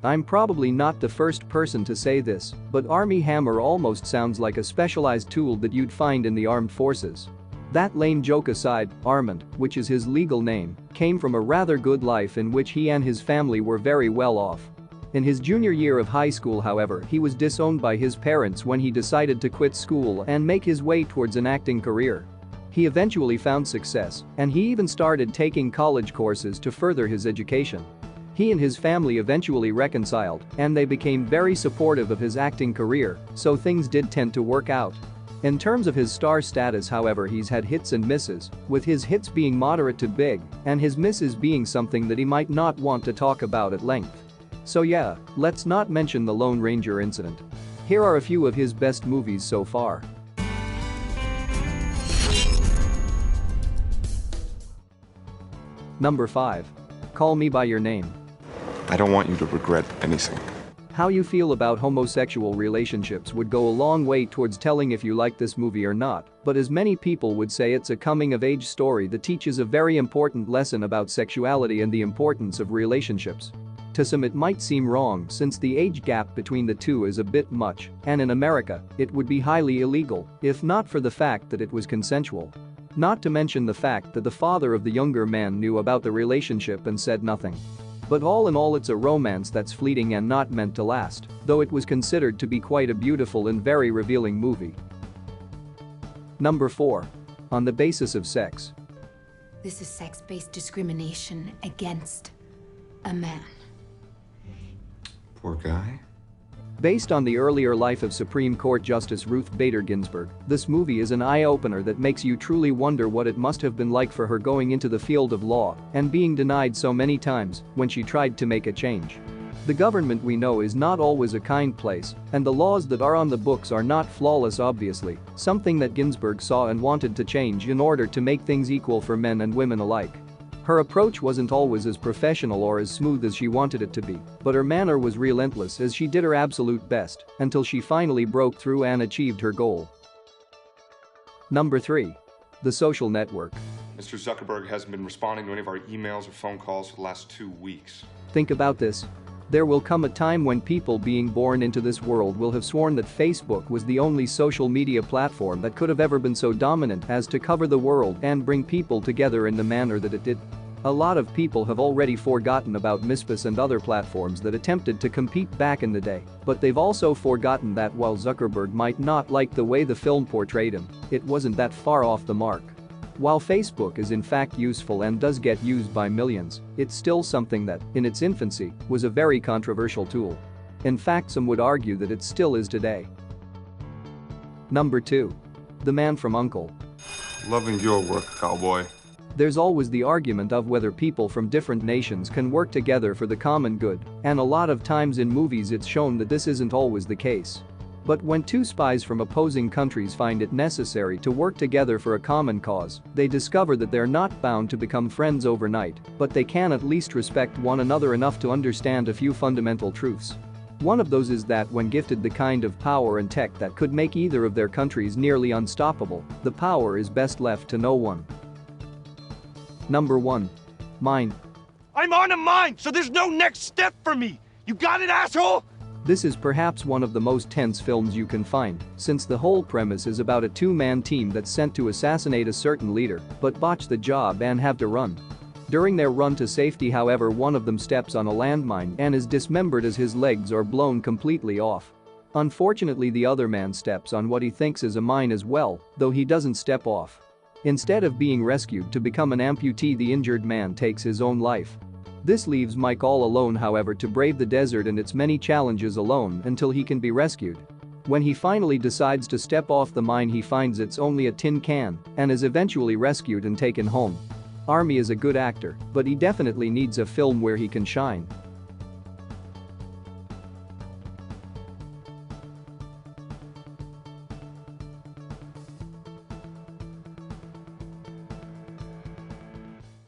I'm probably not the first person to say this, but Armie hammer almost sounds like a specialized tool that you'd find in the armed forces. That lame joke aside, Armand, which is his legal name, came from a rather good life in which he and his family were very well off. In his junior year of high school, however, he was disowned by his parents when he decided to quit school and make his way towards an acting career. He eventually found success, and he even started taking college courses to further his education. He and his family eventually reconciled, and they became very supportive of his acting career, so things did tend to work out. In terms of his star status, however, he's had hits and misses, with his hits being moderate to big, and his misses being something that he might not want to talk about at length. So yeah, let's not mention the Lone Ranger incident. Here are a few of his best movies so far. Number 5. Call Me by Your Name. I don't want you to regret anything. How you feel about homosexual relationships would go a long way towards telling if you like this movie or not, but as many people would say, it's a coming-of-age story that teaches a very important lesson about sexuality and the importance of relationships. To some it might seem wrong since the age gap between the two is a bit much, and in America, it would be highly illegal, if not for the fact that it was consensual. Not to mention the fact that the father of the younger man knew about the relationship and said nothing. But all in all, it's a romance that's fleeting and not meant to last, though it was considered to be quite a beautiful and very revealing movie. Number 4. On the Basis of Sex. This is sex-based discrimination against a man. Poor guy. Based on the earlier life of Supreme Court Justice Ruth Bader Ginsburg, this movie is an eye-opener that makes you truly wonder what it must have been like for her going into the field of law and being denied so many times when she tried to make a change. The government, we know, is not always a kind place, and the laws that are on the books are not flawless, obviously, something that Ginsburg saw and wanted to change in order to make things equal for men and women alike. Her approach wasn't always as professional or as smooth as she wanted it to be, but her manner was relentless as she did her absolute best until she finally broke through and achieved her goal. Number 3. The Social Network. Mr. Zuckerberg hasn't been responding to any of our emails or phone calls for the last 2 weeks. Think about this. There will come a time when people being born into this world will have sworn that Facebook was the only social media platform that could have ever been so dominant as to cover the world and bring people together in the manner that it did. A lot of people have already forgotten about MySpace and other platforms that attempted to compete back in the day, but they've also forgotten that while Zuckerberg might not like the way the film portrayed him, it wasn't that far off the mark. While Facebook is in fact useful and does get used by millions, it's still something that, in its infancy, was a very controversial tool. In fact, some would argue that it still is today. Number 2. The Man from U.N.C.L.E. Loving your work, cowboy. There's always the argument of whether people from different nations can work together for the common good, and a lot of times in movies it's shown that this isn't always the case. But when two spies from opposing countries find it necessary to work together for a common cause, they discover that they're not bound to become friends overnight, but they can at least respect one another enough to understand a few fundamental truths. One of those is that when gifted the kind of power and tech that could make either of their countries nearly unstoppable, the power is best left to no one. Number 1. Mine. I'm on a mine, so there's no next step for me! You got it, asshole?! This is perhaps one of the most tense films you can find, since the whole premise is about a two-man team that's sent to assassinate a certain leader, but botch the job and have to run. During their run to safety, however, one of them steps on a landmine and is dismembered as his legs are blown completely off. Unfortunately, the other man steps on what he thinks is a mine as well, though he doesn't step off. Instead of being rescued to become an amputee, the injured man takes his own life. This leaves Mike all alone, however, to brave the desert and its many challenges alone until he can be rescued. When he finally decides to step off the mine, he finds it's only a tin can and is eventually rescued and taken home. Armie is a good actor, but he definitely needs a film where he can shine.